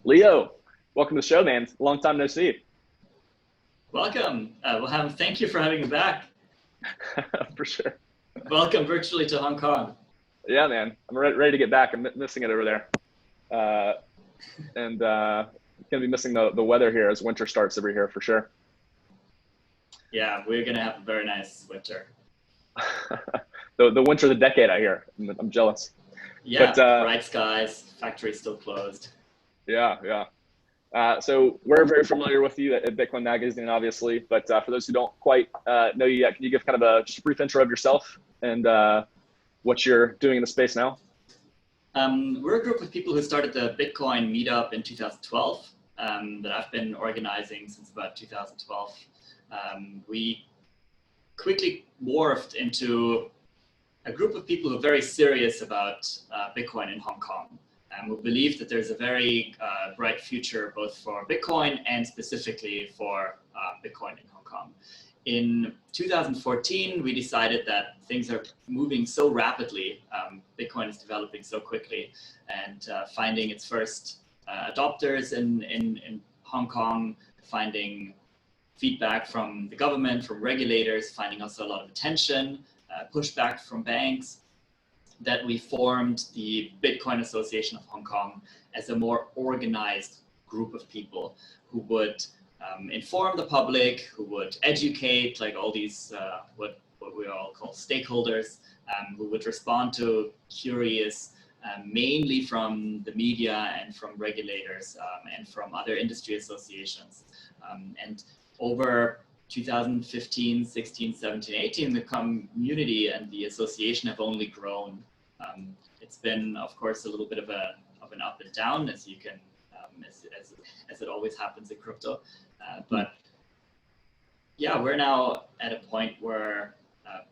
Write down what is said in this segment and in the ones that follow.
Leo, welcome to the show, man. Long time no see. Welcome. Thank you for having me back. For sure. Welcome virtually to Hong Kong. Yeah, man. I'm ready to get back. I'm missing it over there. And going to be missing the weather here as winter starts over here for sure. Yeah, we're going to have a very nice winter. The winter of the decade, I hear. I'm jealous. Yeah, but, bright skies, factory's still closed. Yeah. So we're very familiar with you at Bitcoin Magazine, obviously, but for those who don't quite know you yet, can you give kind of just a brief intro of yourself and what you're doing in the space now? We're a group of people who started the Bitcoin meetup in 2012 that I've been organizing since about 2012. We quickly morphed into a group of people who are very serious about Bitcoin in Hong Kong. We believe that there's a very bright future both for Bitcoin and specifically for Bitcoin in Hong Kong. In 2014, we decided that things are moving so rapidly, Bitcoin is developing so quickly, and finding its first adopters in Hong Kong, finding feedback from the government, from regulators, finding also a lot of attention, pushback from banks, that we formed the Bitcoin Association of Hong Kong as a more organized group of people who would inform the public, who would educate, like all these, what we all call stakeholders, who would respond to queries, mainly from the media and from regulators and from other industry associations. And over 2015, 16, 17, 18, the community and the association have only grown. It's been, of course, a little bit of an up and down, as you can, as it always happens in crypto. But yeah, we're now at a point where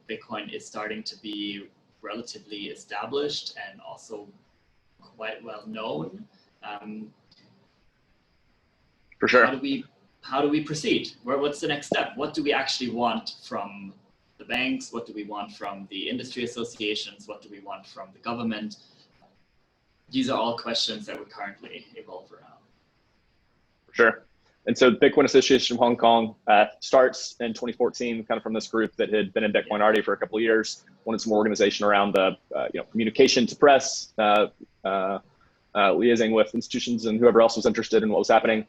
Bitcoin is starting to be relatively established and also quite well known. For sure. How do we proceed? What's the next step? What do we actually want from the banks? What do we want from the industry associations? What do we want from the government? These are all questions that we currently evolve around. For sure. And so Bitcoin Association of Hong Kong starts in 2014, kind of from this group that had been in Bitcoin already for a couple of years, wanted some organization around the communication to press, liaising with institutions and whoever else was interested in what was happening.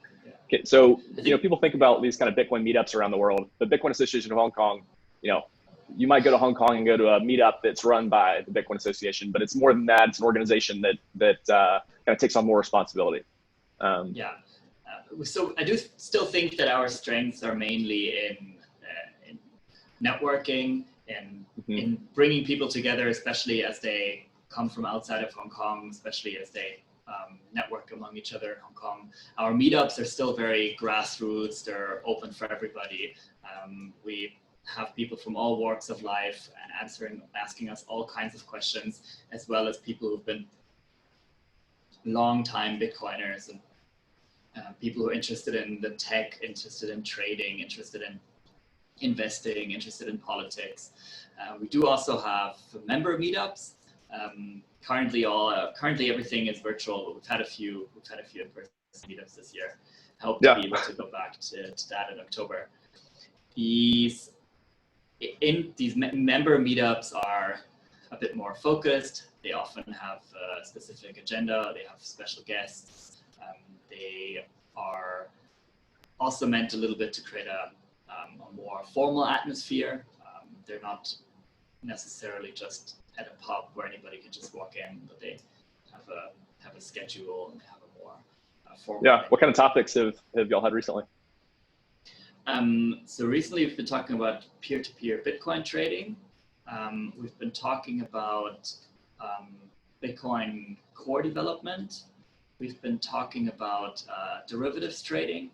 Okay, so, people think about these kind of Bitcoin meetups around the world. The Bitcoin Association of Hong Kong, you might go to Hong Kong and go to a meetup that's run by the Bitcoin Association, but it's more than that. It's an organization that kind of takes on more responsibility. So I do still think that our strengths are mainly in networking and in bringing people together, especially as they come from outside of Hong Kong, especially as they network among each other in Hong Kong. Our meetups are still very grassroots. They're open for everybody. We have people from all walks of life asking us all kinds of questions, as well as people who've been long-time Bitcoiners and people who are interested in the tech, interested in trading, interested in investing, interested in politics. We do also have member meetups. Currently everything is virtual, but we've had a few in-person meetups this year. Hope to be able to go back to that in October. These member meetups are a bit more focused. They often have a specific agenda. They have special guests. They are also meant a little bit to create a more formal atmosphere. They're not necessarily just at a pub where anybody can just walk in, but they have a schedule and they have a more formal. Yeah. What kind of topics have y'all had recently? So recently we've been talking about peer-to-peer Bitcoin trading. We've been talking about Bitcoin core development. We've been talking about derivatives trading.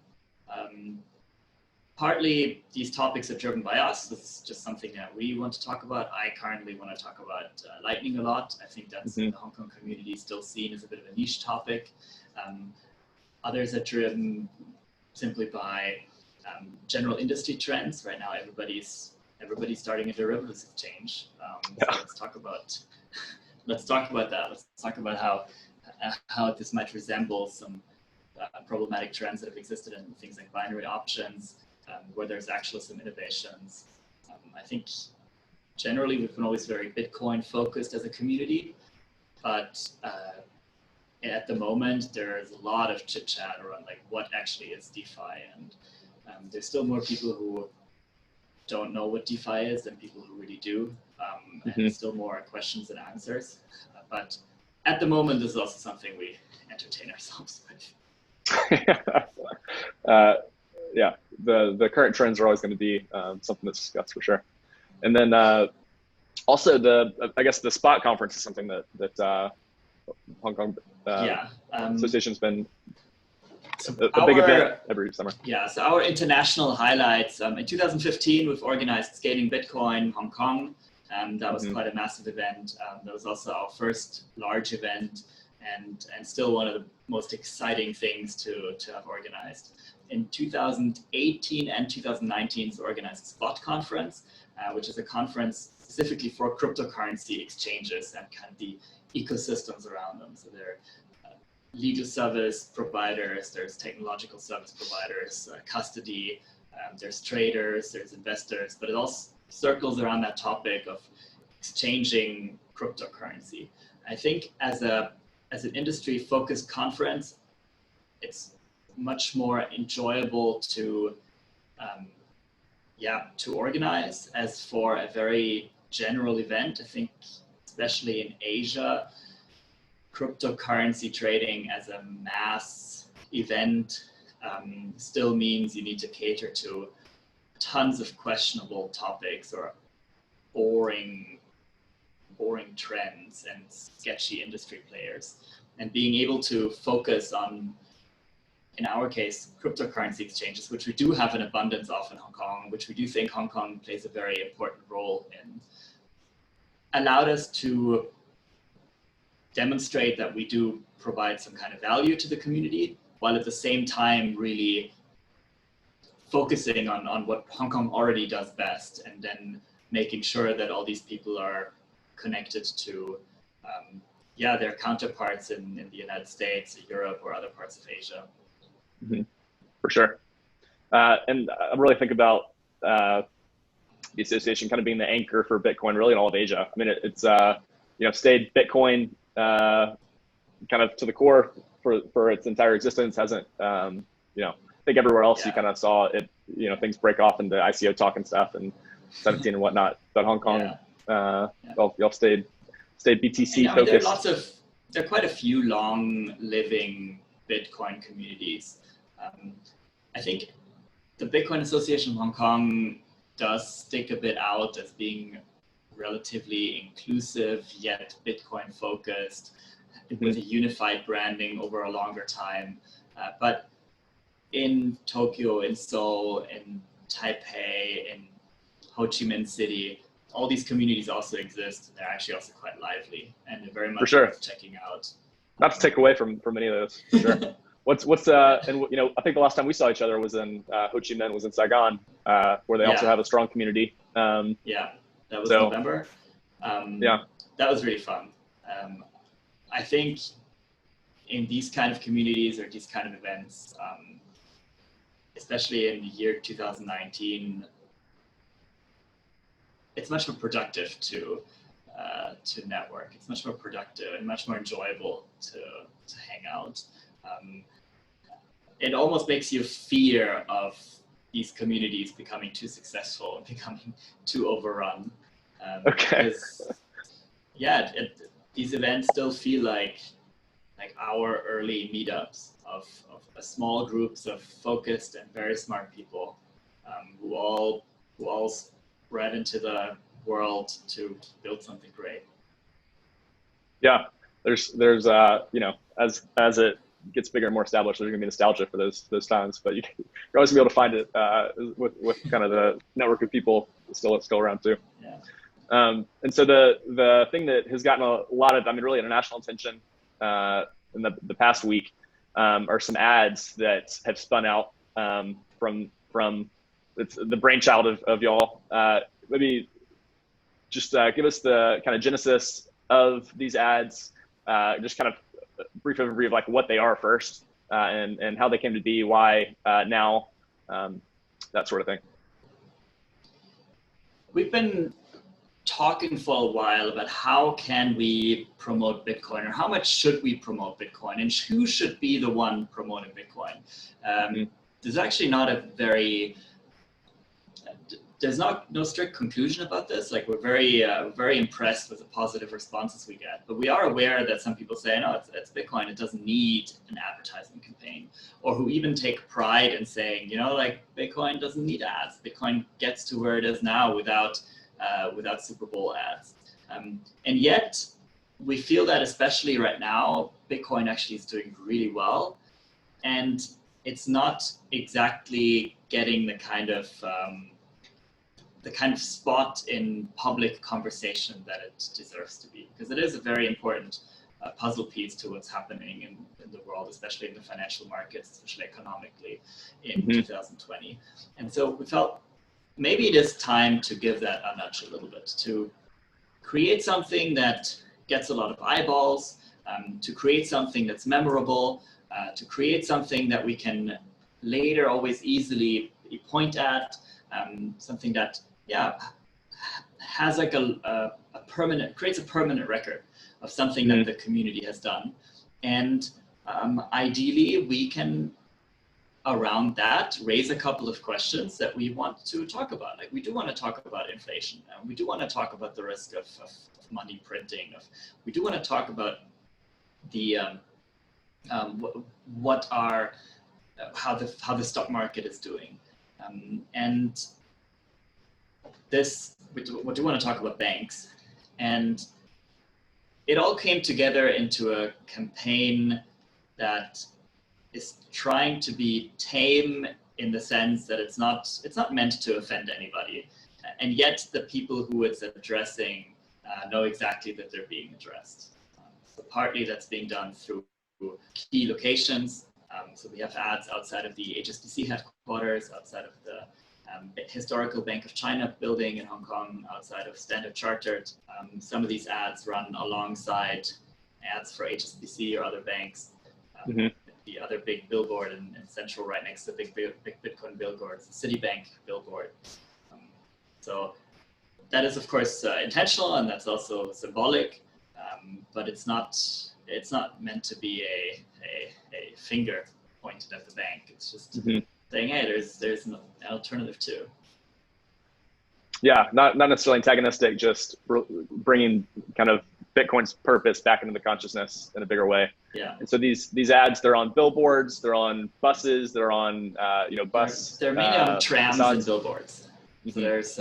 Partly these topics are driven by us. This is just something that we want to talk about. I currently want to talk about Lightning a lot. I think that's in the Hong Kong community still seen as a bit of a niche topic. Others are driven simply by general industry trends. Right now, everybody's starting a derivatives exchange. So let's talk about that. Let's talk about how this might resemble some problematic trends that have existed in things like binary options, where there's actually some innovations. I think generally we've been always very Bitcoin focused as a community, but at the moment there's a lot of chit chat around like what actually is DeFi, and there's still more people who don't know what DeFi is than people who really do, and still more questions than answers. But at the moment, this is also something we entertain ourselves with. Yeah, the current trends are always going to be something that's discussed for sure. And then also I guess the Spot conference is something that Hong Kong Association's been a big event every summer. Yeah, so our international highlights, in 2015, we've organized Scaling Bitcoin Hong Kong. That was quite a massive event. That was also our first large event, and still one of the most exciting things to have organized. In 2018 and 2019, we organized Spot Conference, which is a conference specifically for cryptocurrency exchanges and kind of the ecosystems around them. So there are legal service providers, there's technological service providers, custody, there's traders, there's investors, but it also circles around that topic of exchanging cryptocurrency. I think as an industry-focused conference, it's much more enjoyable to organize as for a very general event. I think especially in Asia, cryptocurrency trading as a mass event still means you need to cater to tons of questionable topics or boring trends and sketchy industry players. And being able to focus on, in our case, cryptocurrency exchanges, which we do have an abundance of in Hong Kong, which we do think Hong Kong plays a very important role in, allowed us to demonstrate that we do provide some kind of value to the community, while at the same time really focusing on what Hong Kong already does best, and then making sure that all these people are connected to their counterparts in the United States, Europe, or other parts of Asia. For sure. And I really think about the association kind of being the anchor for Bitcoin really in all of Asia. I mean, it's stayed Bitcoin kind of to the core for its entire existence. Hasn't I think everywhere else you kind of saw it, things break off into ICO talk and stuff and 17 and whatnot. But Hong Kong, y'all stayed BTC focused. There are quite a few long living Bitcoin communities. I think the Bitcoin Association of Hong Kong does stick a bit out as being relatively inclusive, yet Bitcoin focused, with a unified branding over a longer time. But in Tokyo, in Seoul, in Taipei, in Ho Chi Minh City, all these communities also exist. They're actually also quite lively, and they're very much worth checking out. Not to take away from any of those, for sure. What's I think the last time we saw each other was in Ho Chi Minh, was in Saigon, where they also have a strong community. That was November. That was really fun. I think in these kind of communities or these kind of events, especially in the year 2019, it's much more productive to network. It's much more productive and much more enjoyable to hang out. It almost makes you fear of these communities becoming too successful and becoming too overrun. Because, these events still feel like our early meetups of small groups of focused and very smart people who all spread into the world to build something great. Yeah, there's as it gets bigger and more established, there's gonna be nostalgia for those times, but you're always gonna be able to find it with kind of the network of people still around too. And so the thing that has gotten a lot of, really international attention in the past week are some ads that have spun out from it's the brainchild of y'all. Maybe just give us the kind of genesis of these ads, just kind of brief overview of like what they are first, and how they came to be, why now, that sort of thing. We've been talking for a while about how can we promote Bitcoin, or how much should we promote Bitcoin, and who should be the one promoting Bitcoin. There's actually not a very, there's no strict conclusion about this. Like, we're very impressed with the positive responses we get, but we are aware that some people say, no, it's Bitcoin, it doesn't need an advertising campaign, or who even take pride in saying, you know, like, Bitcoin doesn't need ads. Bitcoin gets to where it is now without Super Bowl ads. And yet we feel that, especially right now, Bitcoin actually is doing really well, and it's not exactly getting the kind of spot in public conversation that it deserves to be, because it is a very important puzzle piece to what's happening in the world, especially in the financial markets, especially economically in 2020. And so we felt maybe it is time to give that a nudge a little bit, to create something that gets a lot of eyeballs, to create something that's memorable, to create something that we can later always easily point at, something that, has like a permanent, creates a permanent record of something that the community has done. And ideally we can, around that, raise a couple of questions that we want to talk about. Like, we do want to talk about inflation. We do want to talk about the risk of money printing. We do want to talk about the how the stock market is doing, and this we do want to talk about banks. And it all came together into a campaign that is trying to be tame, in the sense that it's not meant to offend anybody, and yet the people who it's addressing know exactly that they're being addressed. So partly that's being done through key locations. So we have ads outside of the HSBC headquarters, outside of the historical Bank of China building in Hong Kong, outside of Standard Chartered. Some of these ads run alongside ads for HSBC or other banks. The other big billboard in Central, right next to the big Bitcoin billboards, the Citibank billboard. So that is, of course, intentional, and that's also symbolic, but it's not meant to be a finger pointed at the bank. It's just saying, hey, there's an alternative too. Yeah, not necessarily antagonistic, just bringing kind of Bitcoin's purpose back into the consciousness in a bigger way. Yeah. And so these ads, they're on billboards, they're on buses, they're on bus. They're mainly on trams facades. And billboards. So there's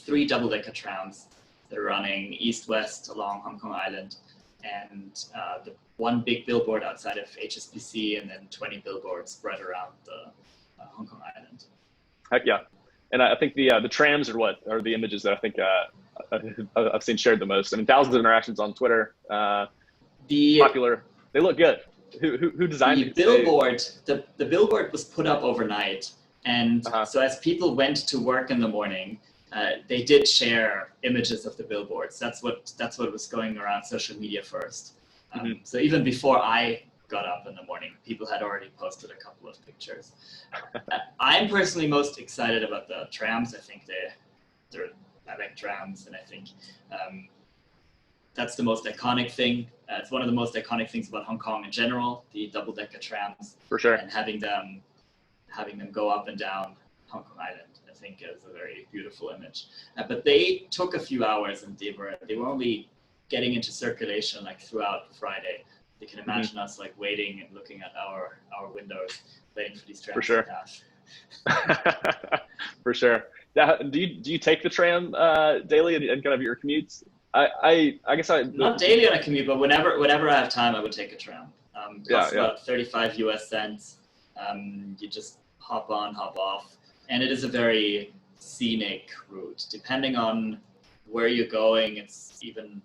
3 double-decker trams that are running east-west along Hong Kong Island, and the one big billboard outside of HSBC, and then 20 billboards spread around the Hong Kong Island. Heck yeah. And I think the trams are the images that I think I've seen shared the most. I mean, thousands of interactions on Twitter. Popular. They look good. Who designed the billboard? The billboard was put up overnight, and so as people went to work in the morning, they did share images of the billboards. That's what was going around social media first. So even before I got up in the morning, people had already posted a couple of pictures. I'm personally most excited about the trams. I think I like trams, and I think that's the most iconic thing. It's one of the most iconic things about Hong Kong in general, the double-decker trams. For sure. And having them go up and down Hong Kong Island, I think is a very beautiful image. But they took a few hours, and they were only getting into circulation like throughout Friday. You can imagine us like waiting and looking at our windows, waiting for these trams to pass. For sure. Do you take the tram daily and kind of your commutes? I guess not daily on a commute, but whenever I have time, I would take a tram. Costs about 35 US cents. You just hop on, hop off, and it is a very scenic route. Depending on where you're going, it's even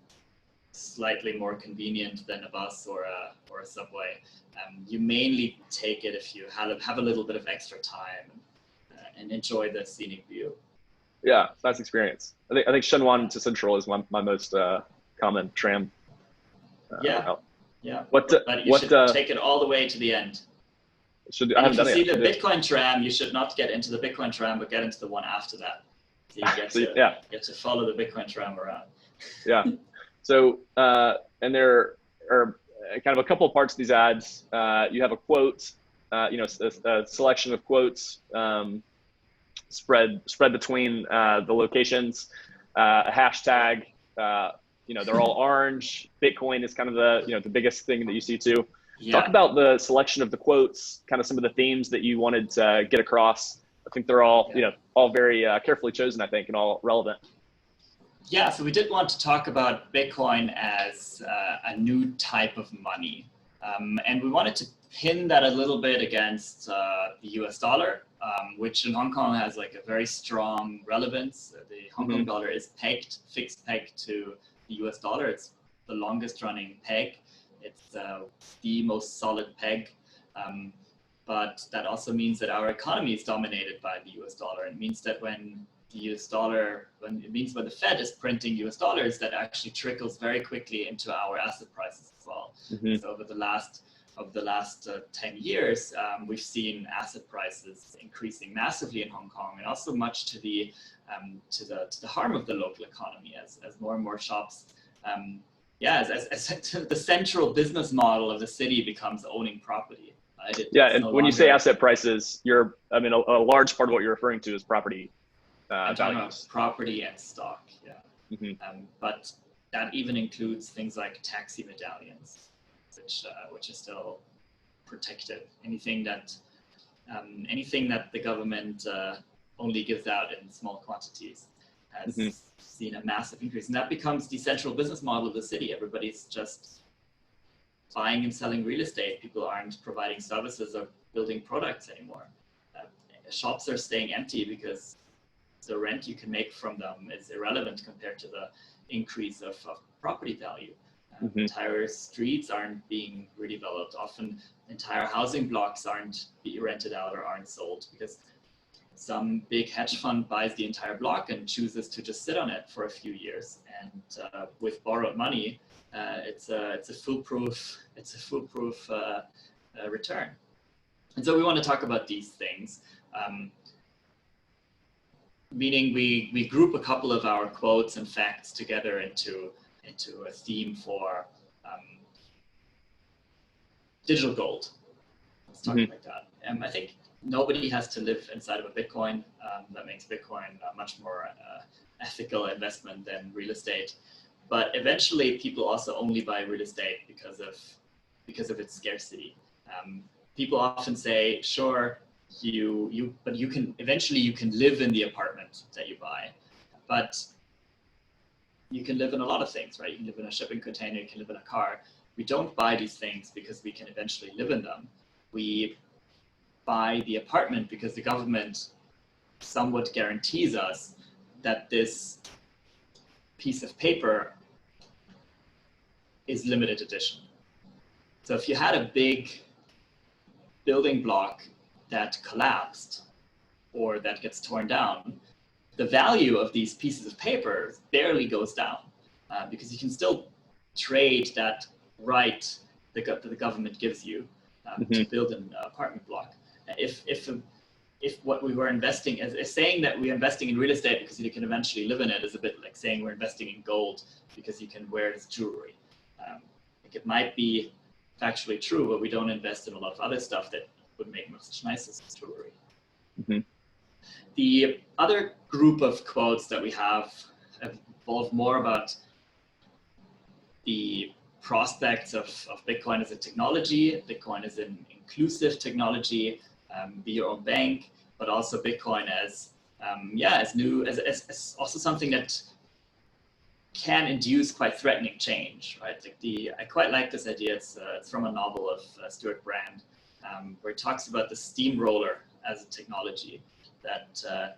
slightly more convenient than a bus or a subway. You mainly take it if you have a little bit of extra time and enjoy the scenic view. Yeah, nice experience. I think Shenwan to Central is my most common tram. Yeah. But you should take it all the way to the end. I haven't done it. If you see the Bitcoin tram, you should not get into the Bitcoin tram, but get into the one after that. So you get to follow the Bitcoin tram around. Yeah. So, and there are kind of a couple of parts of these ads. You have a quote, a selection of quotes spread between the locations, a hashtag. They're all orange. Bitcoin is kind of the biggest thing that you see too. Yeah. Talk about the selection of the quotes, kind of some of the themes that you wanted to get across. I think they're all, all very carefully chosen, I think, and all relevant. Yeah, so we did want to talk about Bitcoin as a new type of money. And we wanted to pin that a little bit against the US dollar, which in Hong Kong has like a very strong relevance. The Hong Kong dollar is fixed peg to the US dollar. It's the longest running peg. It's the most solid peg. But that also means that our economy is dominated by the US dollar. It means that when the the Fed is printing US dollars, that actually trickles very quickly into our asset prices as well. So over the last 10 years, we've seen asset prices increasing massively in Hong Kong, and also much to the harm of the local economy as more and more shops, as the central business model of the city becomes owning property. And when you say asset prices, a large part of what you're referring to is property values. Property and stock, but that even includes things like taxi medallions, which is still protected. Anything that the government only gives out in small quantities has seen a massive increase, and that becomes the central business model of the city. Everybody's just buying and selling real estate. People aren't providing services or building products anymore. Shops are staying empty because the rent you can make from them is irrelevant compared to the increase of property value. Entire streets aren't being redeveloped. Often entire housing blocks aren't being rented out or aren't sold because some big hedge fund buys the entire block and chooses to just sit on it for a few years. And with borrowed money, it's a foolproof return. And so we want to talk about these things. Meaning we group a couple of our quotes and facts together into a theme for digital gold. Let's talk like that. I think nobody has to live inside of a Bitcoin. That makes Bitcoin a much more ethical investment than real estate. But eventually, people also only buy real estate because of its scarcity. People often say, "Sure, but you can live in the apartment that you buy, but you can live in a lot of things, right? You can live in a shipping container, you can live in a car. We don't buy these things because we can eventually live in them. We buy the apartment because the government somewhat guarantees us that this piece of paper is limited edition. So if you had a big building block that collapsed or that gets torn down, the value of these pieces of paper barely goes down because you can still trade that right that the government gives you to build an apartment block. If what we were investing is saying that we're investing in real estate because you can eventually live in it is a bit like saying we're investing in gold because you can wear it as jewelry. It might be factually true, but we don't invest in a lot of other stuff that would make much nicer jewelry. The other group of quotes that we have involve more about the prospects of Bitcoin as a technology. Bitcoin as an inclusive technology, be your own bank, but also Bitcoin as also something that can induce quite threatening change, right? I quite like this idea. It's from a novel of Stuart Brand, where it talks about the steamroller as a technology that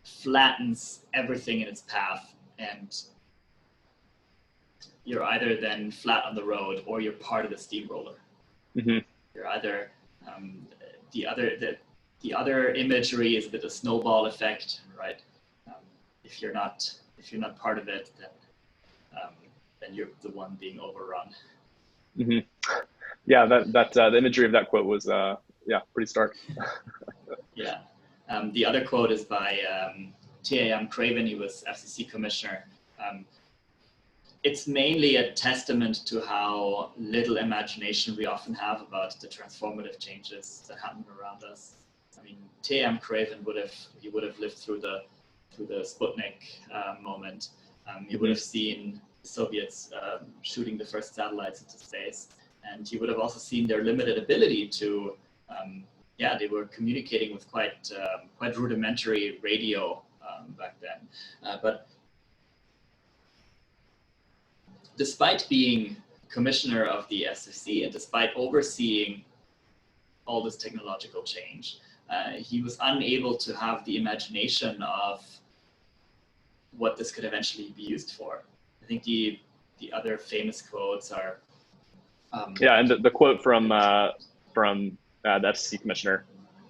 flattens everything in its path, and you're either then flat on the road or you're part of the steamroller. You're either the other imagery is a bit of snowball effect, right? If you're not part of it, then you're the one being overrun. Yeah, the imagery of that quote was pretty stark. Yeah. The other quote is by T.A.M. Craven. He was FCC commissioner. It's mainly a testament to how little imagination we often have about the transformative changes that happen around us. I mean, T.A.M. Craven would have lived through the Sputnik moment. He would have seen the Soviets shooting the first satellites into space, and he would have also seen their limited ability to. They were communicating with quite rudimentary radio back then, but despite being commissioner of the SFC and despite overseeing all this technological change, he was unable to have the imagination of what this could eventually be used for. I think the other famous quotes are. And the quote from the FCC commissioner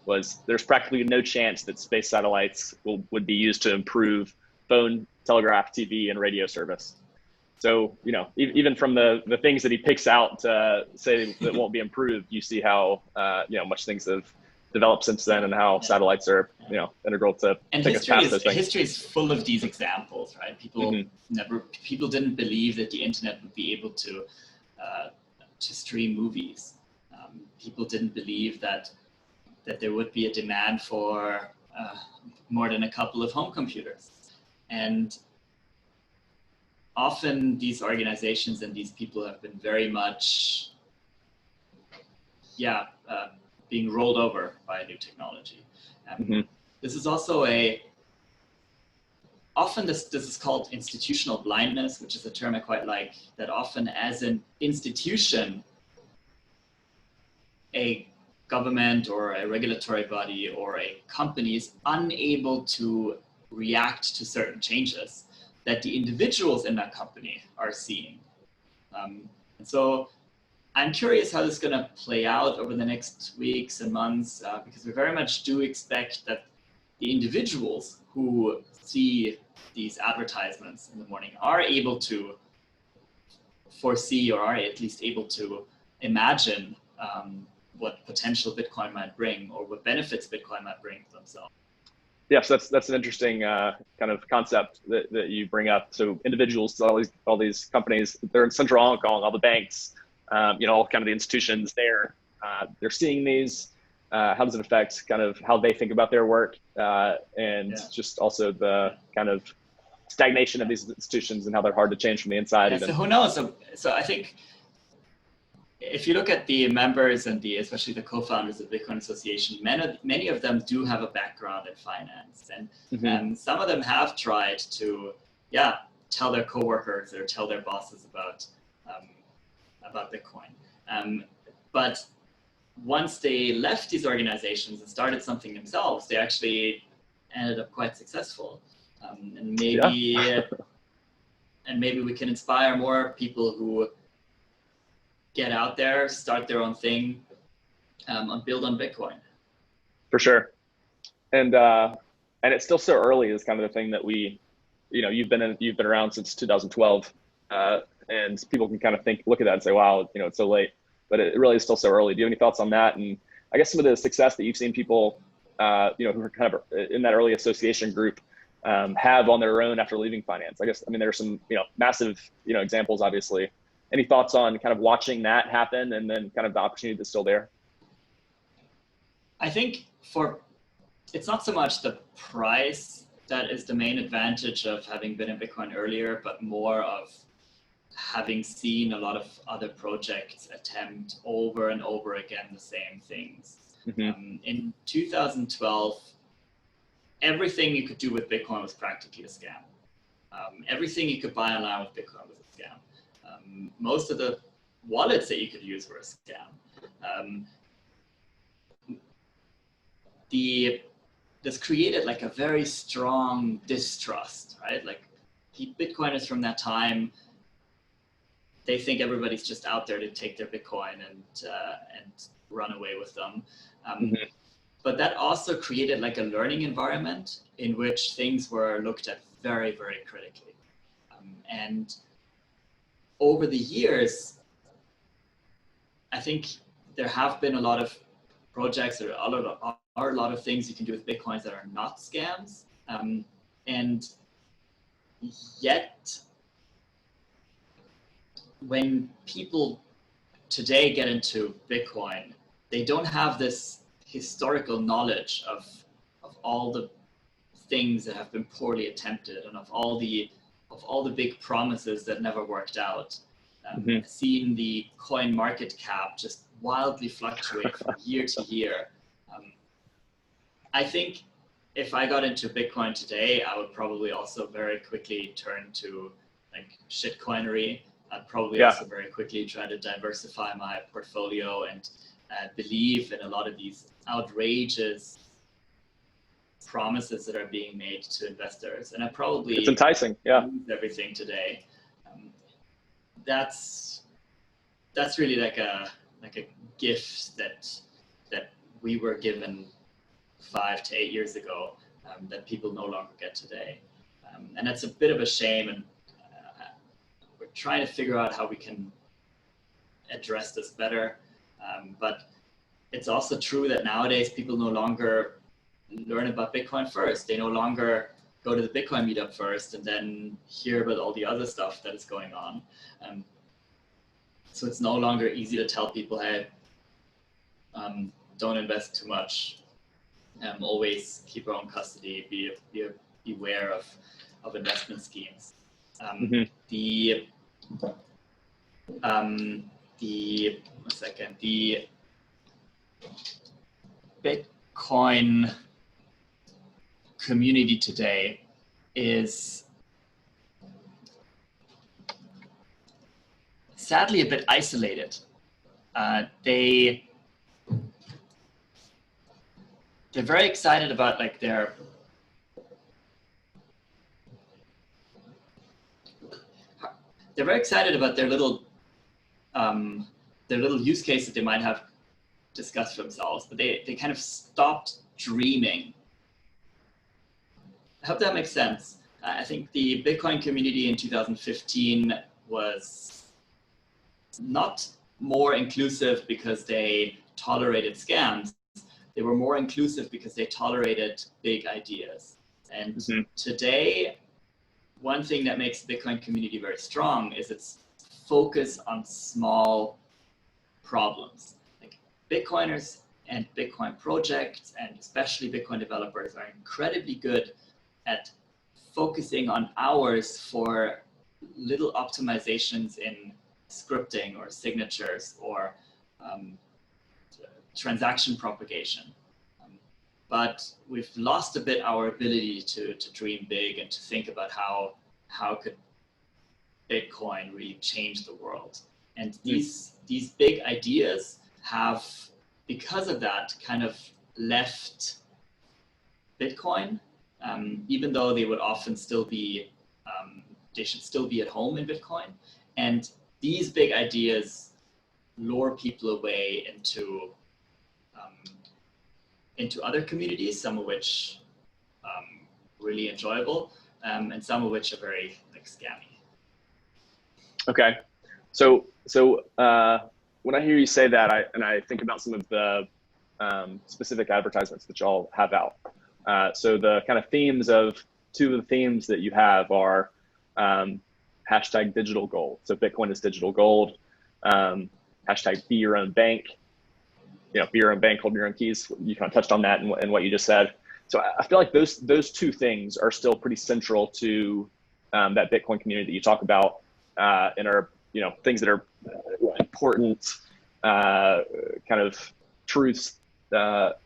was, "There's practically no chance that space satellites would be used to improve phone, telegraph, TV, and radio service." So, even from the things that he picks out to say that won't be improved, you see how, much things have developed since then and how satellites are, integral to take us past those things. History is full of these examples, right? People didn't believe that the internet would be able to stream movies. People didn't believe that there would be a demand for more than a couple of home computers. And often these organizations and these people have been very much, being rolled over by new technology. This is also often this is called institutional blindness, which is a term I quite like, that often as an institution, a government or a regulatory body or a company is unable to react to certain changes that the individuals in that company are seeing. And so I'm curious how this is going to play out over the next weeks and months, because we very much do expect that the individuals who see these advertisements in the morning are able to foresee, or are at least able to imagine what potential Bitcoin might bring or what benefits Bitcoin might bring to themselves. Yes, that's an interesting kind of concept that you bring up. So individuals, all these companies, they're in central Hong Kong, all the banks, all kind of the institutions there, they're seeing these. How does it affect kind of how they think about their work, and just also the kind of stagnation of these institutions and how they're hard to change from the inside. So who knows? So I think if you look at the members and especially the co-founders of the Bitcoin Association, many of them do have a background in finance, and some of them have tried to, tell their coworkers or tell their bosses about Bitcoin. But once they left these organizations and started something themselves, they actually ended up quite successful. And maybe we can inspire more people who get out there, start their own thing, and build on Bitcoin. For sure. And it's still so early is kind of the thing that you've been around since 2012, and people can kind of look at that and say, wow, it's so late, but it really is still so early. Do you have any thoughts on that? And I guess some of the success that you've seen people, who are kind of in that early association group, have on their own after leaving finance. I guess, there's some, massive, examples, obviously. Any thoughts on kind of watching that happen and then kind of the opportunity that's still there? I think it's not so much the price that is the main advantage of having been in Bitcoin earlier, but more of having seen a lot of other projects attempt over and over again the same things. In 2012, everything you could do with Bitcoin was practically a scam. Everything you could buy online with Bitcoin was a scam. Most of the wallets that you could use were a scam. This created like a very strong distrust, right? Like Bitcoiners from that time, they think everybody's just out there to take their Bitcoin and run away with them. But that also created like a learning environment in which things were looked at very, very critically. And over the years, I think there have been a lot of projects. There are a lot of things you can do with Bitcoins that are not scams. And yet, when people today get into Bitcoin, they don't have this historical knowledge of all the things that have been poorly attempted and of all the big promises that never worked out. Seeing the coin market cap just wildly fluctuate from year to year. I think if I got into Bitcoin today, I would probably also very quickly turn to like shitcoinery. I'd probably also very quickly try to diversify my portfolio and believe in a lot of these outrageous promises that are being made to investors. And I probably it's enticing, lose everything today. That's really like a gift that we were given 5 to 8 years ago, that people no longer get today. And that's a bit of a shame, and we're trying to figure out how we can address this better. But it's also true that nowadays people no longer learn about Bitcoin first. They no longer go to the Bitcoin meetup first and then hear about all the other stuff that is going on. So it's no longer easy to tell people, hey, don't invest too much. Always keep your own custody. Beware of investment schemes. The Bitcoin community today is sadly a bit isolated. They're very excited about like their little use case that they might have discussed for themselves, but they kind of stopped dreaming. I hope that makes sense. I think the Bitcoin community in 2015 was not more inclusive because they tolerated scams. They were more inclusive because they tolerated big ideas. And today, one thing that makes the Bitcoin community very strong is its focus on small problems. Like Bitcoiners and Bitcoin projects, and especially Bitcoin developers, are incredibly good at focusing on hours for little optimizations in scripting or signatures or transaction propagation. But we've lost a bit our ability to dream big and to think about how could Bitcoin really change the world. And these big ideas have, because of that, kind of left Bitcoin, even though they would often still be, they should still be at home in Bitcoin. And these big ideas lure people away into other communities, some of which really enjoyable, and some of which are very like scammy. Okay, so when I hear you say that, I think about some of the specific advertisements that y'all have out. So the kind of themes of two of the themes that you have are hashtag digital gold. So Bitcoin is digital gold. Hashtag be your own bank. You know, be your own bank, hold your own keys. You kind of touched on that and what you just said. So I feel like those two things are still pretty central to that Bitcoin community that you talk about, and are, you know, things that are important kind of truths of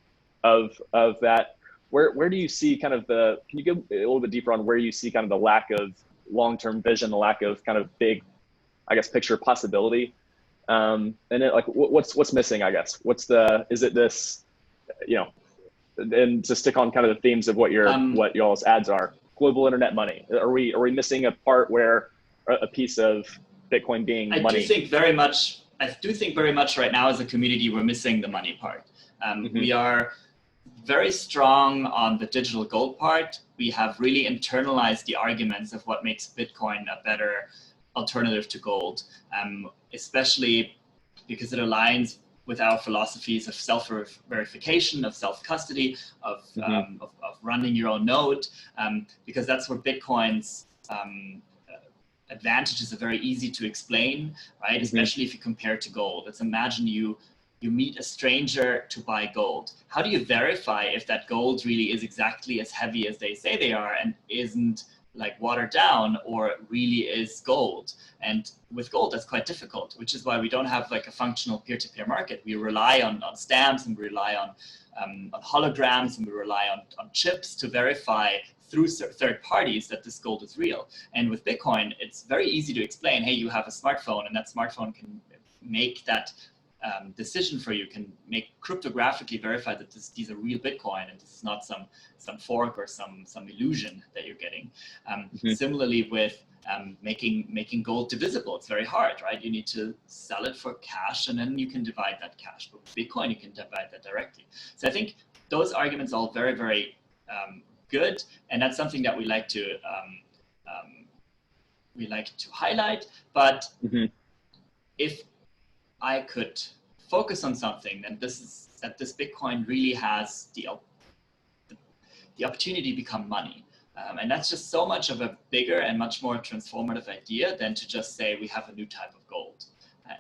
that. Where do you see kind of can you go a little bit deeper on where you see kind of the lack of long-term vision, the lack of kind of big, I guess, picture possibility? And it, like, what's missing, I guess? Is it this, you know, and to stick on kind of the themes of what what y'all's ads are, global internet money. Are we missing a part where a piece of Bitcoin being money? I do think very much right now as a community, we're missing the money part. We are very strong on the digital gold part. We have really internalized the arguments of what makes Bitcoin a better alternative to gold, especially because it aligns with our philosophies of self-verification, of self-custody, of running your own node, because that's where Bitcoin's advantages are very easy to explain, right? Especially if you compare to gold. Let's imagine you meet a stranger to buy gold. How do you verify if that gold really is exactly as heavy as they say they are and isn't like watered down, or really is gold? And with gold, that's quite difficult, which is why we don't have like a functional peer-to-peer market. We rely on stamps, and we rely on holograms, and we rely on chips to verify through third parties that this gold is real. And with Bitcoin, it's very easy to explain, hey, you have a smartphone, and that smartphone can make that decision for you, can make cryptographically verify that these are real Bitcoin, and this is not some fork or some illusion that you're getting. Similarly with making gold divisible, it's very hard, right? You need to sell it for cash, and then you can divide that cash. But with Bitcoin, you can divide that directly. So I think those arguments are all very, very good, and that's something that we like to highlight. But if I could focus on something, then this is that this Bitcoin really has the opportunity to become money. And that's just so much of a bigger and much more transformative idea than to just say we have a new type of gold.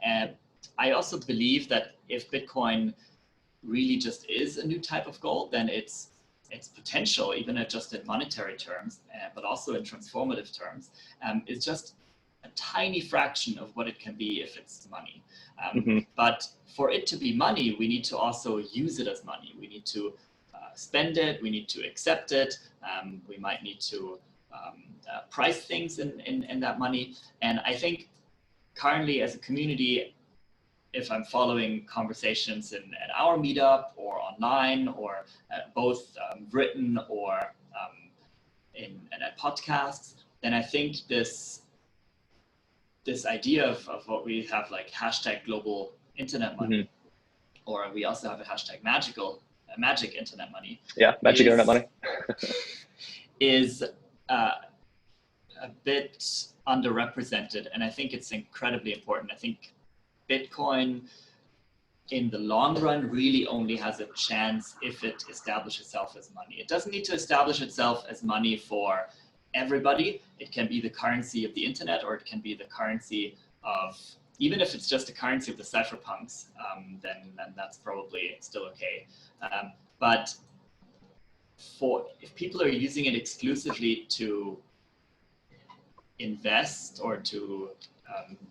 And I also believe that if Bitcoin really just is a new type of gold, then its potential, even just in monetary terms, but also in transformative terms, is just a tiny fraction of what it can be if it's money. But for it to be money, we need to also use it as money. We need to spend it, we need to accept it, we might need to price things in that money. And I think currently as a community, if I'm following conversations at our meetup or online, or both written or at podcasts, then I think this idea of what we have, like hashtag global internet money, or we also have a hashtag magic internet money. Yeah, magic internet money. is a bit underrepresented, and I think it's incredibly important. I think Bitcoin in the long run really only has a chance if it establishes itself as money. It doesn't need to establish itself as money for everybody. It can be the currency of the internet, or it can be the currency of, even if it's just the currency of the cypherpunks, then that's probably still okay. But if people are using it exclusively to invest or to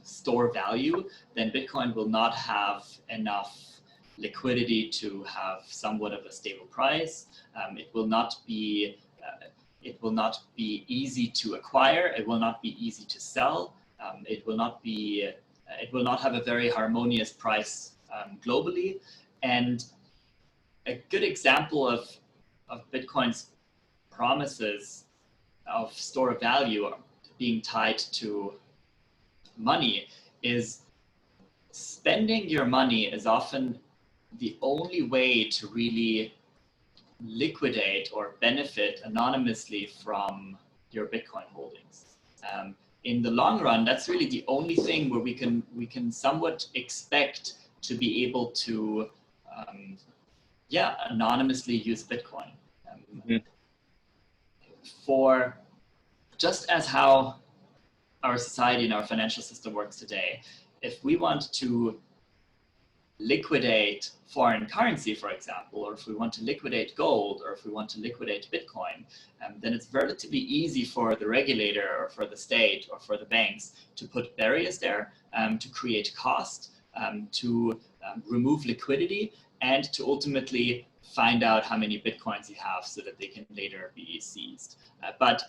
store value, then Bitcoin will not have enough liquidity to have somewhat of a stable price. It will not be easy to acquire. It will not be easy to sell. It will not have a very harmonious price globally. And a good example of Bitcoin's promises of store of value being tied to money is spending your money is often the only way to really liquidate or benefit anonymously from your Bitcoin holdings. In the long run, that's really the only thing where we can somewhat expect to be able to anonymously use Bitcoin. For just as how our society and our financial system works today, if we want to liquidate foreign currency, for example, or if we want to liquidate gold, or if we want to liquidate Bitcoin, then it's relatively easy for the regulator or for the state or for the banks to put barriers there, to create cost, to remove liquidity, and to ultimately find out how many Bitcoins you have so that they can later be seized. But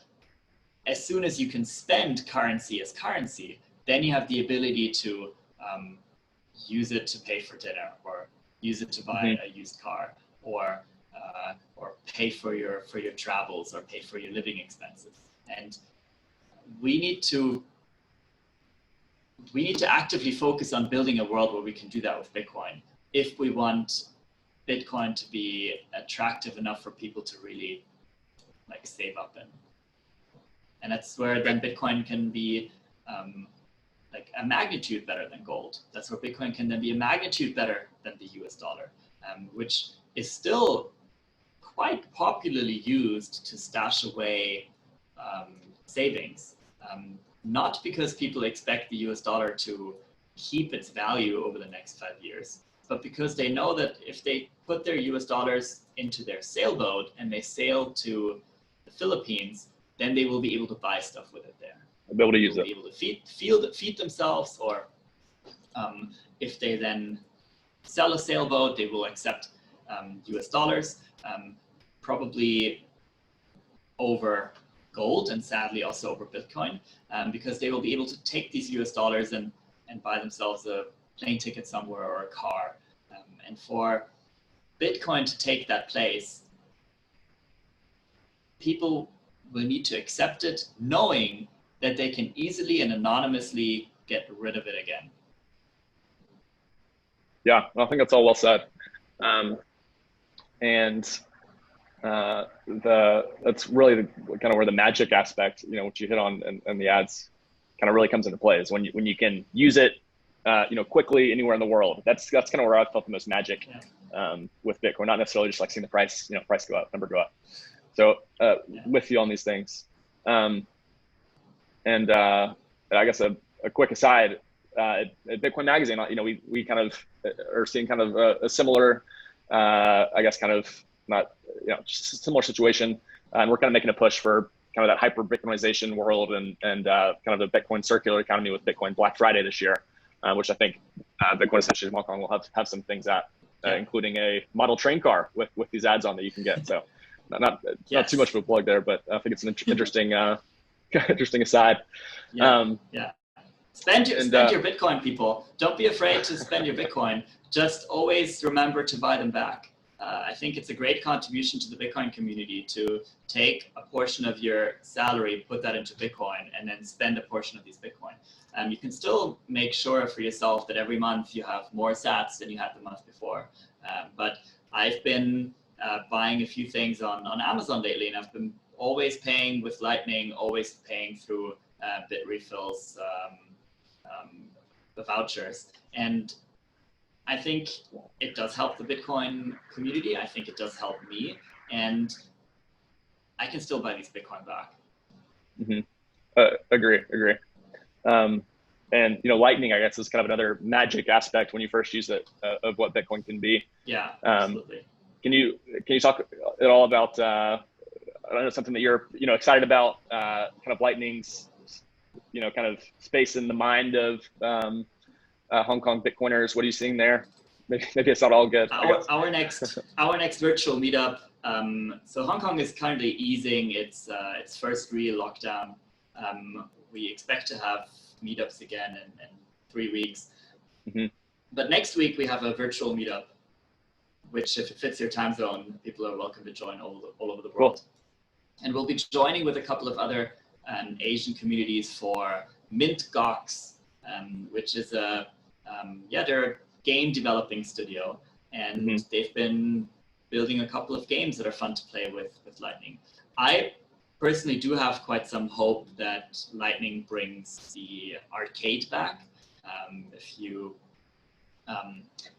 as soon as you can spend currency as currency, then you have the ability to use it to pay for dinner, or use it to buy a used car, or pay for your travels, or pay for your living expenses. And we need to actively focus on building a world where we can do that with Bitcoin, if we want Bitcoin to be attractive enough for people to really save up in. And that's where then Bitcoin can be like a magnitude better than gold. That's where Bitcoin can then be a magnitude better than the US dollar, which is still quite popularly used to stash away savings. Not because people expect the US dollar to keep its value over the next 5 years, but because they know that if they put their US dollars into their sailboat and they sail to the Philippines, then they will be able to buy stuff with it there. They'll be able to use it. Be able to feed themselves, or if they then sell a sailboat, they will accept US dollars, probably over gold, and sadly also over Bitcoin, because they will be able to take these US dollars and buy themselves a plane ticket somewhere or a car. And for Bitcoin to take that place, people will need to accept it, knowing that they can easily and anonymously get rid of it again. Yeah, I think that's all well said. That's really kind of where the magic aspect, which you hit on and the ads kind of really comes into play, is when you can use it, quickly anywhere in the world. That's kind of where I felt the most magic with Bitcoin, not necessarily just like seeing the price, price go up, number go up. So with you on these things. I guess a quick aside, at Bitcoin Magazine, we kind of are seeing kind of a similar, I guess kind of not, just a similar situation. And we're kind of making a push for kind of that hyper Bitcoinization world and kind of the Bitcoin circular economy with Bitcoin Black Friday this year, which I think Bitcoin Association of Hong Kong will have some things at, including a model train car with these ads on that you can get. So not too much of a plug there, but I think it's an interesting interesting aside. Spend your Bitcoin, people. Don't be afraid to spend your Bitcoin. Just always remember to buy them back. I think it's a great contribution to the Bitcoin community to take a portion of your salary, put that into Bitcoin, and then spend a portion of these Bitcoin. You can still make sure for yourself that every month you have more sats than you had the month before. But I've been buying a few things on Amazon lately, and I've been always paying with Lightning, always paying through bit refills, the vouchers. And I think it does help the Bitcoin community. I think it does help me, and I can still buy these Bitcoin back. Agree. And Lightning, I guess, is kind of another magic aspect when you first use it of what Bitcoin can be. Yeah, absolutely. Can you talk at all about I don't know, something that you're excited about, kind of Lightning's kind of space in the mind of Hong Kong Bitcoiners? What are you seeing there? Maybe it's not all good. Our next virtual meetup. So Hong Kong is currently easing its first real lockdown. We expect to have meetups again in 3 weeks. But next week we have a virtual meetup, which, if it fits your time zone, people are welcome to join all over the world. Cool. And we'll be joining with a couple of other Asian communities for Mint Gox, which is they're a game developing studio, and they've been building a couple of games that are fun to play with Lightning. I personally do have quite some hope that Lightning brings the arcade back.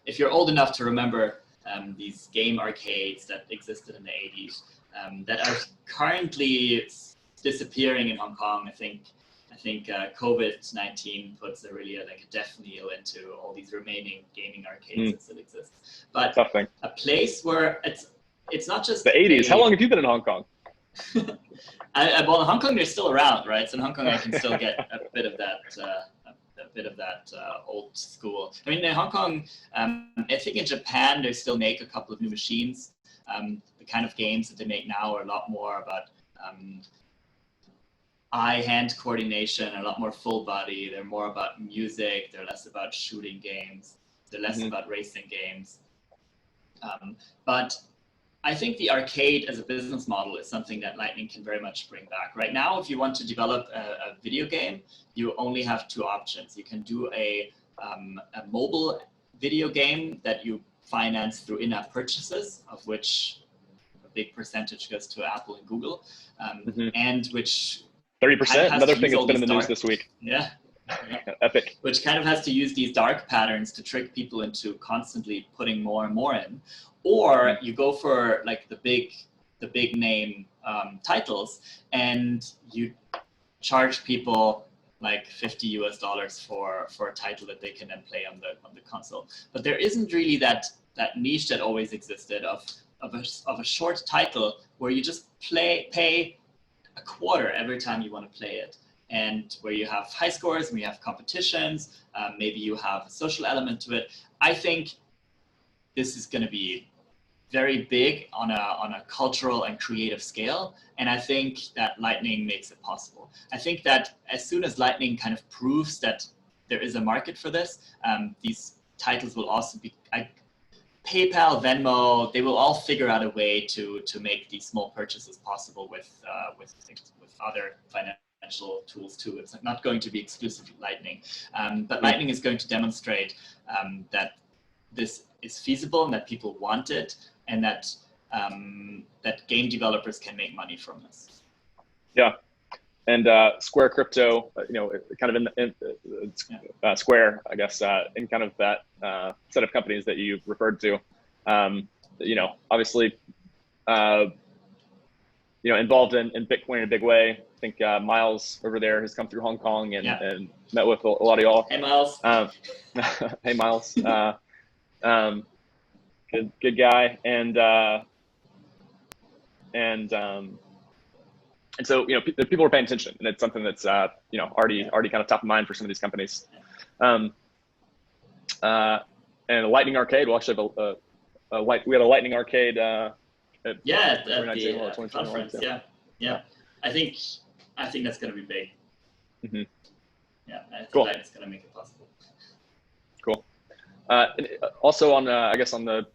If you're old enough to remember these game arcades that existed in the 80s, that are currently disappearing in Hong Kong. I think COVID-19 puts a death knell into all these remaining gaming arcades that still exist. But a place where it's not just the 80s. How long have you been in Hong Kong? Well, in Hong Kong, they're still around, right? So in Hong Kong, I can still get a bit of that old school. I mean, in Hong Kong, I think in Japan, they still make a couple of new machines. The kind of games that they make now are a lot more about eye-hand coordination, a lot more full body. They're more about music. They're less about shooting games. They're less about racing games. But I think the arcade as a business model is something that Lightning can very much bring back. Right now, if you want to develop a video game, you only have two options. You can do a mobile video game that you finance through in-app purchases, of which a big percentage goes to Apple and Google, and which 30%. Another thing that's been in the news this week. Yeah, Epic. Which kind of has to use these dark patterns to trick people into constantly putting more and more in. Or you go for like the big name titles, and you charge people like $50 for a title that they can then play on the console. But there isn't really that niche that always existed of a short title where you just pay a quarter every time you want to play it, and where you have high scores and you have competitions, maybe you have a social element to it. I think this is going to be very big on a cultural and creative scale, and I think that Lightning makes it possible. I think that as soon as Lightning kind of proves that there is a market for this, these titles will also be PayPal, Venmo, they will all figure out a way to make these small purchases possible with other financial tools too. It's not going to be exclusive to Lightning, but Lightning is going to demonstrate that this is feasible and that people want it, and that game developers can make money from this. Yeah, and Square Crypto, kind of Square, I guess, in kind of that set of companies that you referred to, obviously, involved in Bitcoin in a big way. I think Miles over there has come through Hong Kong and met with a lot of y'all. Hey, Miles. Hey, Miles. Good guy, and so people are paying attention, and it's something that's already kind of top of mind for some of these companies. And a Lightning Arcade, we'll actually have we had a Lightning Arcade. At the conference. Yeah. I think that's going to be big. Mm-hmm. Yeah, I think cool. Lightning's going to make it possible. Cool. Also on the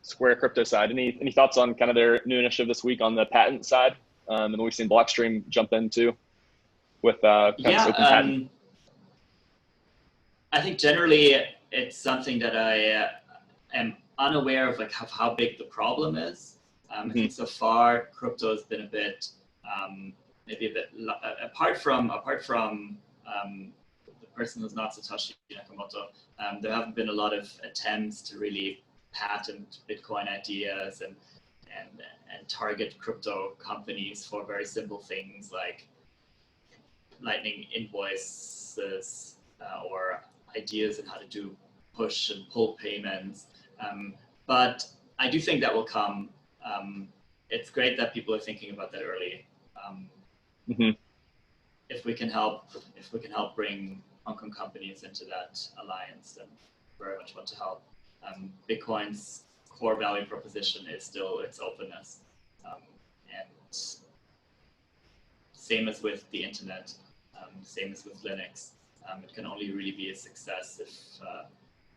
Square Crypto side, any thoughts on kind of their new initiative this week on the patent side? And we've seen Blockstream jump into with open patent. I think generally it's something that I am unaware of, like how big the problem is. I think so far crypto has been a bit apart from the person who's not Satoshi Nakamoto. There haven't been a lot of attempts to really patent Bitcoin ideas and target crypto companies for very simple things like Lightning invoices or ideas on how to do push and pull payments. But I do think that will come. It's great that people are thinking about that early. If we can help bring Hong Kong companies into that alliance, then very much want to help. Bitcoin's core value proposition is still its openness, and same as with the internet, same as with Linux. It can only really be a success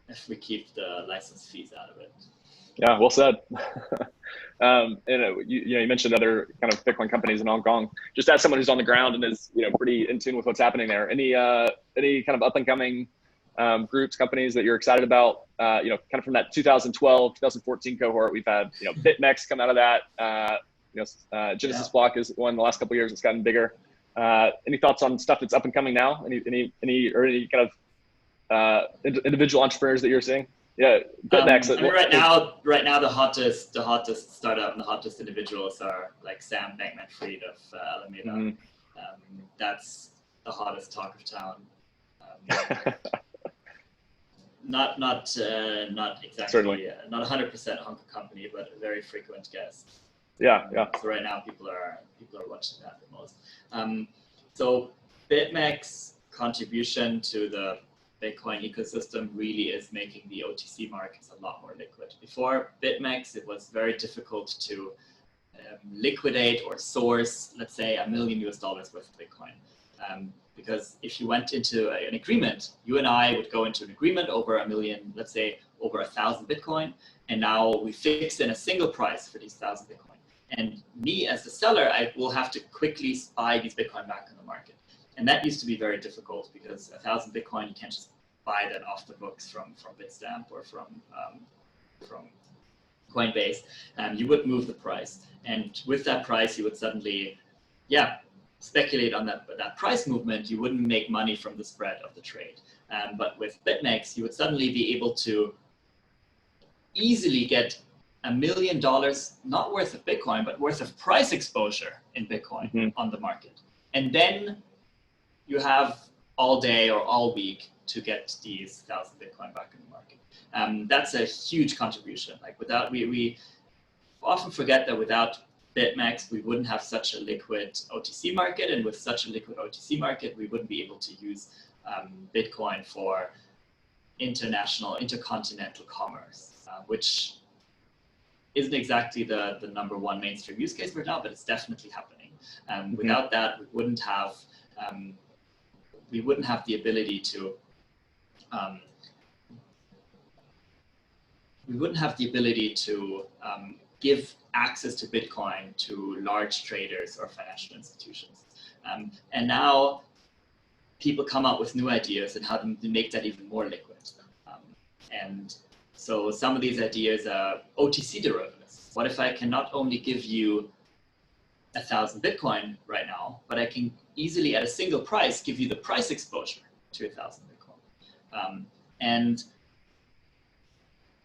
if we keep the license fees out of it. Yeah, well said. You mentioned other kind of Bitcoin companies in Hong Kong. Just as someone who's on the ground and is pretty in tune with what's happening there, any kind of up and coming groups, companies that you're excited about? Kind of from that 2012, 2014 cohort, we've had BitMEX come out of that. Genesis Block is one in the last couple of years that's gotten bigger. Any thoughts on stuff that's up and coming now? Any kind of individual entrepreneurs that you're seeing? Yeah, BitMEX. Right now, the hottest startup and the hottest individuals are like Sam Bankman-Fried of Alameda. That's the hottest talk of town. Not exactly. Certainly. Not 100% Hong Kong company, but a very frequent guest. Yeah. So right now, people are watching that the most. So BitMEX contribution to the Bitcoin ecosystem really is making the OTC markets a lot more liquid. Before BitMEX, it was very difficult to liquidate or source, let's say, $1 million worth of Bitcoin. Because if you went into an agreement, you and I would go into an agreement over $1 million, let's say over 1,000 Bitcoin, and now we fix in a single price for these 1,000 Bitcoin. And me as the seller, I will have to quickly buy these Bitcoin back in the market. And that used to be very difficult because 1,000 Bitcoin, you can't just buy that off the books from Bitstamp or from Coinbase. You would move the price. And with that price, you would suddenly, speculate on that price movement, you wouldn't make money from the spread of the trade. But with BitMEX, you would suddenly be able to easily get $1 million, not worth of Bitcoin, but worth of price exposure in Bitcoin on the market. And then you have all day or all week to get these 1,000 Bitcoin back in the market. That's a huge contribution. Like without, we often forget that without BitMEX, we wouldn't have such a liquid OTC market. And with such a liquid OTC market, we wouldn't be able to use Bitcoin for intercontinental commerce, which isn't exactly the #1 mainstream use case right now, but it's definitely happening. Without that, we wouldn't have the ability to give access to Bitcoin to large traders or financial institutions. And now people come up with new ideas and how to make that even more liquid. And so some of these ideas are OTC derivatives. What if I can not only give you 1,000 Bitcoin right now, but I can easily at a single price give you the price exposure to 1,000 Bitcoin. And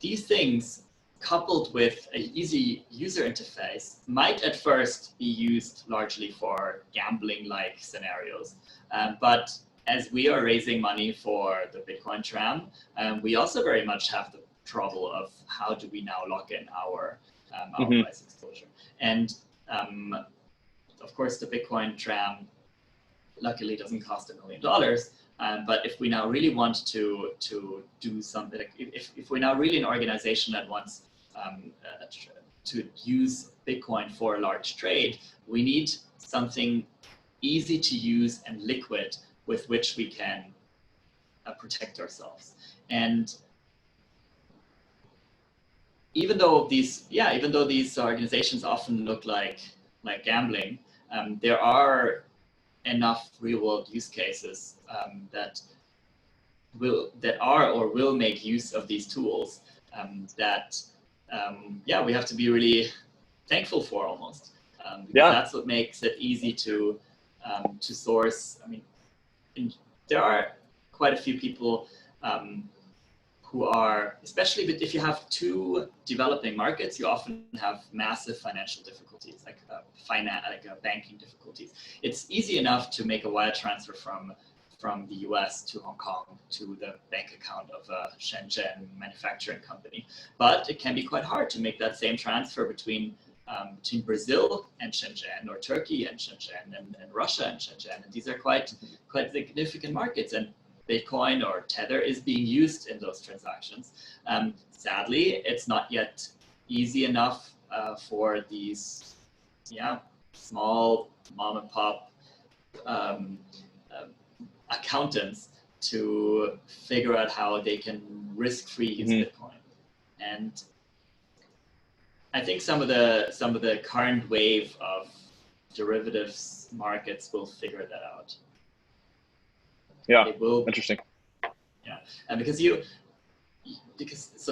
these things, coupled with an easy user interface, might at first be used largely for gambling-like scenarios. But as we are raising money for the Bitcoin Tram, we also very much have the trouble of how do we now lock in our price exposure. And of course, the Bitcoin Tram luckily doesn't cost $1 million. But if we now really want to do something, if we're now really an organization that wants to use Bitcoin for a large trade, we need something easy to use and liquid with which we can protect ourselves. And even though these organizations often look like gambling, there are enough real-world use cases that are or will make use of these tools that we have to be really thankful for almost. That's what makes it easy to source. I mean, there are quite a few people who are, especially if you have two developing markets, you often have massive financial difficulties, like banking difficulties. It's easy enough to make a wire transfer from the US to Hong Kong to the bank account of a Shenzhen manufacturing company, but it can be quite hard to make that same transfer between Brazil and Shenzhen, or Turkey and Shenzhen, and Russia and Shenzhen, and these are quite significant markets. And Bitcoin or Tether is being used in those transactions. Sadly, it's not yet easy enough for these small mom and pop accountants to figure out how they can risk-free use Bitcoin. And I think some of the current wave of derivatives markets will figure that out. Yeah, interesting. Yeah, and because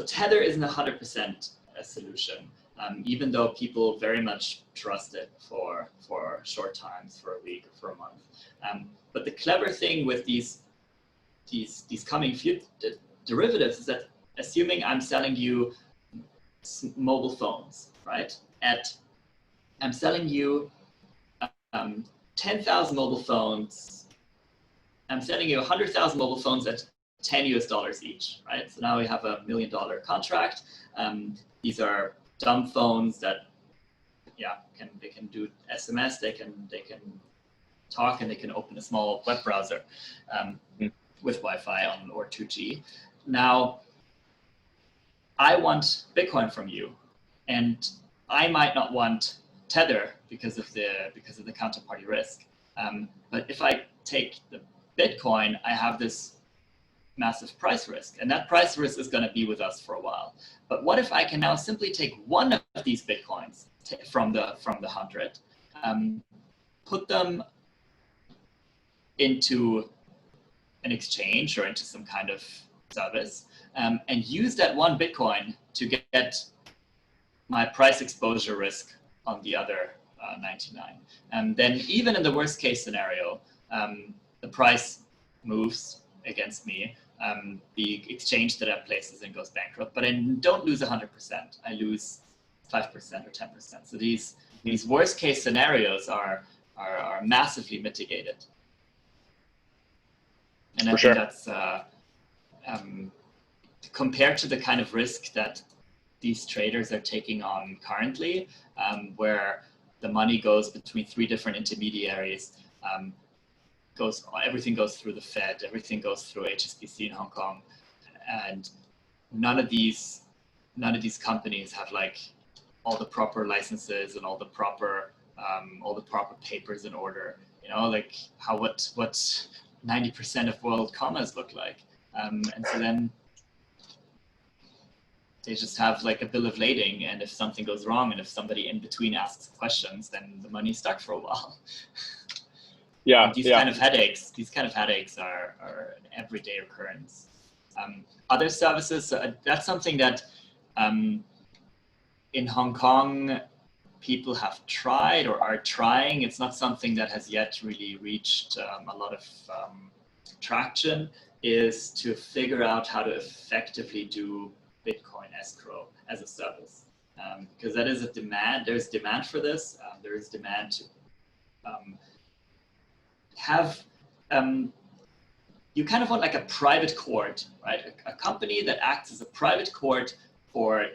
Tether isn't 100% a solution, even though people very much trust it for short times, for a week or for a month. But the clever thing with these coming derivatives is that, assuming I'm selling you mobile phones, right? I'm selling you 10,000 mobile phones. I'm selling you 100,000 mobile phones at $10 each, right? So now we have $1 million contract. These are dumb phones that, they can do SMS, they can talk, and they can open a small web browser with Wi-Fi on or 2G. Now, I want Bitcoin from you, and I might not want Tether because of the counterparty risk. But if I take the Bitcoin, I have this massive price risk, and that price risk is going to be with us for a while. But what if I can now simply take one of these Bitcoins from the 100, put them into an exchange or into some kind of service, and use that one Bitcoin to get my price exposure risk on the other $99. And then even in the worst case scenario, the price moves against me. The exchange that I places and goes bankrupt, but I don't lose 100%. I lose 5% or 10%. So these worst case scenarios are massively mitigated. And I think that's compared to the kind of risk that these traders are taking on currently, where the money goes between 3 different intermediaries, everything goes through the Fed, everything goes through HSBC in Hong Kong, and none of these companies have like all the proper licenses and all the proper papers in order. You know, like what 90% of world commas look like, and so then they just have like a bill of lading, and if something goes wrong and if somebody in between asks questions, then the money's stuck for a while. Yeah. These kind of headaches are an everyday occurrence. Other services, that's something that in Hong Kong people have tried or are trying. It's not something that has yet really reached a lot of traction, is to figure out how to effectively do Bitcoin escrow as a service. Because that is a demand, there's demand for this. There is demand to have, you kind of want like a private court, right? A company that acts as a private court for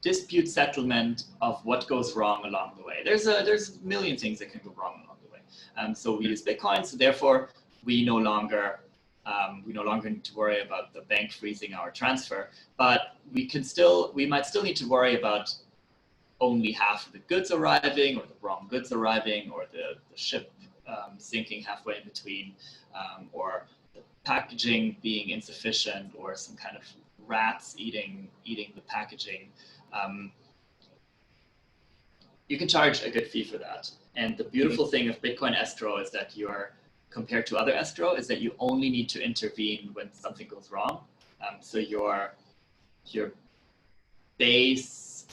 dispute settlement of what goes wrong along the way. There's a million things that can go wrong along the way. So we use Bitcoin, so therefore we no longer need to worry about the bank freezing our transfer, but we might still need to worry about only half of the goods arriving, or the wrong goods arriving, or the ship sinking halfway in between, or the packaging being insufficient, or some kind of rats eating the packaging. You can charge a good fee for that. And the beautiful thing of Bitcoin escrow is that compared to other escrow, is that you only need to intervene when something goes wrong. So your base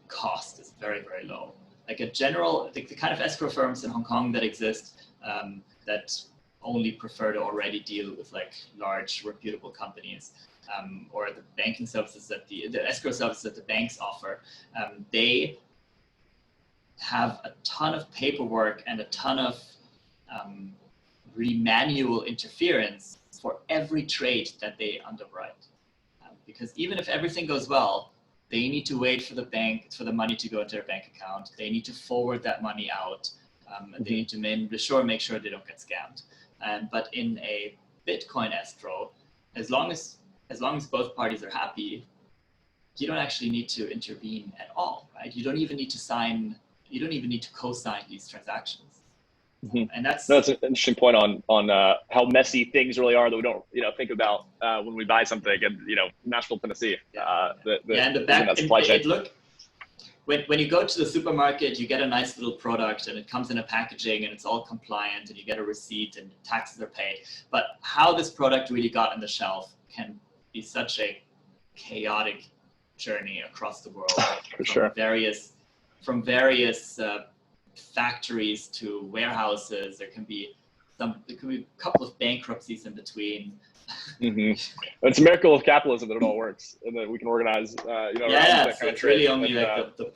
cost is very, very low. Like the kind of escrow firms in Hong Kong that exist, that only prefer to already deal with like large reputable companies, or the banking services that the escrow services that the banks offer, they have a ton of paperwork and a ton of really manual interference for every trade that they underwrite. Because even if everything goes well, they need to wait for the money to go into their bank account. They need to forward that money out. And they need to make sure they don't get scammed. But in a Bitcoin escrow, as long as both parties are happy, you don't actually need to intervene at all, right? You don't even need to co-sign these transactions. Mm-hmm. And that's an interesting point on how messy things really are that we don't think about when we buy something in Nashville, Tennessee. When you go to the supermarket, you get a nice little product and it comes in a packaging and it's all compliant and you get a receipt and taxes are paid. But how this product really got on the shelf can be such a chaotic journey across the world. For sure. From various factories to warehouses. There can be a couple of bankruptcies in between. Mm-hmm. It's a miracle of capitalism that it all works and that we can organize. It's really only like the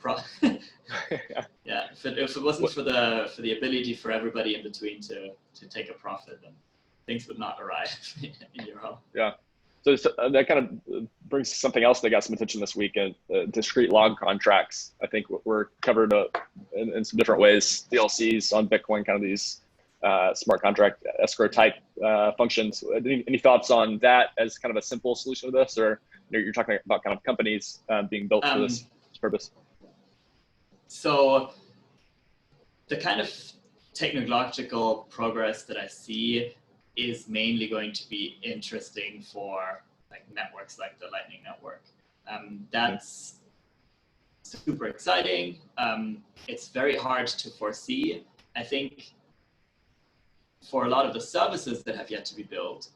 yeah. If it wasn't for the ability for everybody in between to take a profit, then things would not arrive in your home. Yeah. So that kind of brings something else that got some attention this week, and discrete log contracts. I think were covered in some different ways. DLCs on Bitcoin, kind of these smart contract escrow type functions. Any thoughts on that as kind of a simple solution to this, or you're talking about kind of companies being built for this purpose? So the kind of technological progress that I see is mainly going to be interesting for like networks like the Lightning Network. That's super exciting. It's very hard to foresee. I think for a lot of the services that have yet to be built,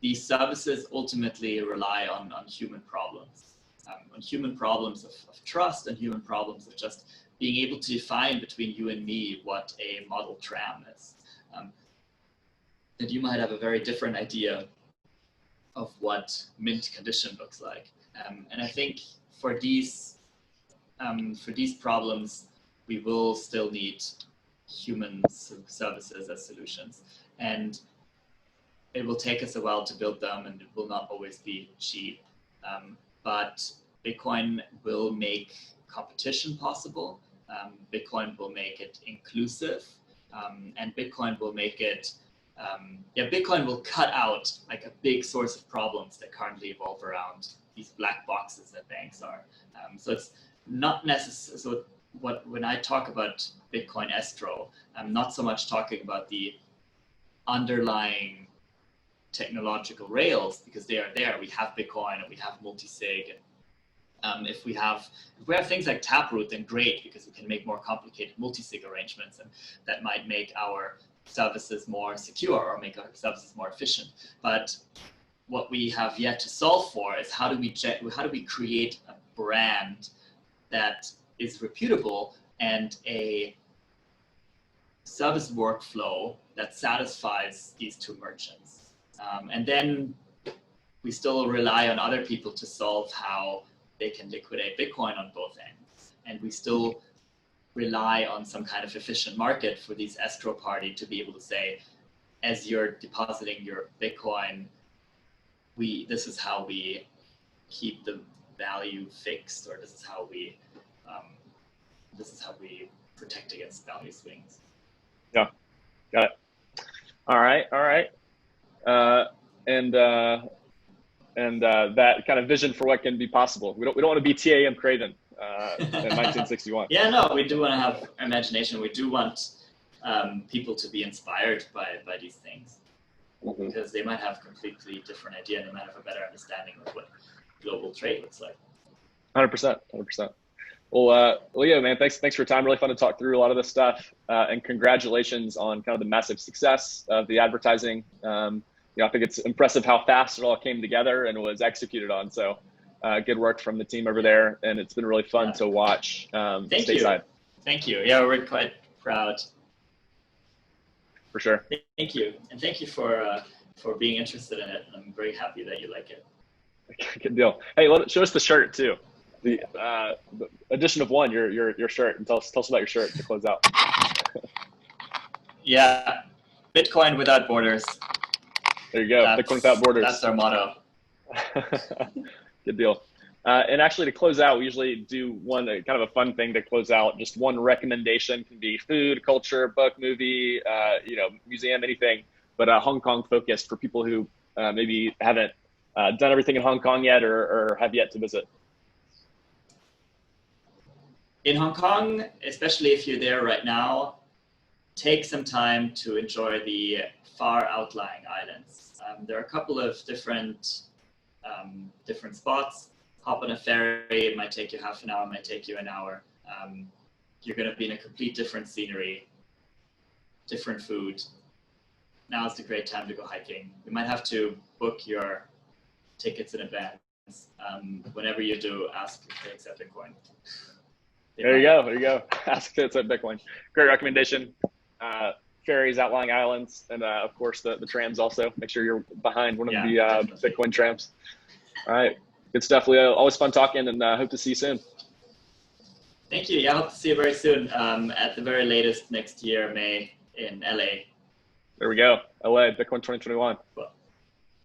these services ultimately rely on human problems. on human problems of trust and human problems of just being able to define between you and me what a model tram is. And you might have a very different idea of what mint condition looks like. And I think for these problems, we will still need human services as solutions. And it will take us a while to build them, and it will not always be cheap. But Bitcoin will make competition possible. Bitcoin will make it inclusive, and Bitcoin will make it, Bitcoin will cut out like a big source of problems that currently evolve around these black boxes that banks are. So it's not necessary. So when I talk about Bitcoin escrow, I'm not so much talking about the underlying technological rails, because they are there. We have Bitcoin and we have multi-sig. If we have things like Taproot, then great, because we can make more complicated multi-sig arrangements, and that might make our services more secure or make our services more efficient. But what we have yet to solve for is how do we create a brand that is reputable and a service workflow that satisfies these two merchants. And then we still rely on other people to solve how they can liquidate Bitcoin on both ends. And we still rely on some kind of efficient market for these escrow party to be able to say, as you're depositing your Bitcoin, this is how we keep the value fixed, or this is how we protect against value swings. Yeah, got it. All right. And that kind of vision for what can be possible. We don't want to be TAM Craven in 1961. Yeah, no, we do want to have imagination. We do want people to be inspired by these things, because they might have a completely different idea, and they might have a better understanding of what global trade looks like. 100%. Well, Leo, man, thanks for your time. Really fun to talk through a lot of this stuff, and congratulations on kind of the massive success of the advertising. I think it's impressive how fast it all came together and was executed on. So good work from the team over there, and it's been really fun to watch stateside. Thank you. Yeah, we're quite proud. For sure. Thank you, and thank you for being interested in it. I'm very happy that you like it. Good deal. Hey, show us the shirt too. The edition of one, your shirt, and tell us about your shirt to close out. Yeah, Bitcoin without borders. There you go. Bitcoin without borders. That's our motto. Good deal. And actually, to close out, we usually do one kind of a fun thing to close out. Just one recommendation. Can be food, culture, book, movie, museum, anything, but Hong Kong focused for people who maybe haven't done everything in Hong Kong yet, or have yet to visit. In Hong Kong, especially if you're there right now, take some time to enjoy the far outlying islands. There are a couple of different spots. Hop on a ferry, it might take you half an hour, it might take you an hour. You're going to be in a complete different scenery, different food. Now is the great time to go hiking. You might have to book your tickets in advance. Whenever you do, ask if they accept Bitcoin. There you go. Ask if they accept Bitcoin. Great recommendation. Ferries, outlying islands, and of course the trams also. Make sure you're behind one of the Bitcoin trams. All right. Good stuff, Leo. Always fun talking, and hope to see you soon. Thank you. Yeah, I hope to see you very soon. At the very latest next year, May, in LA. There we go. LA, Bitcoin 2021. Well,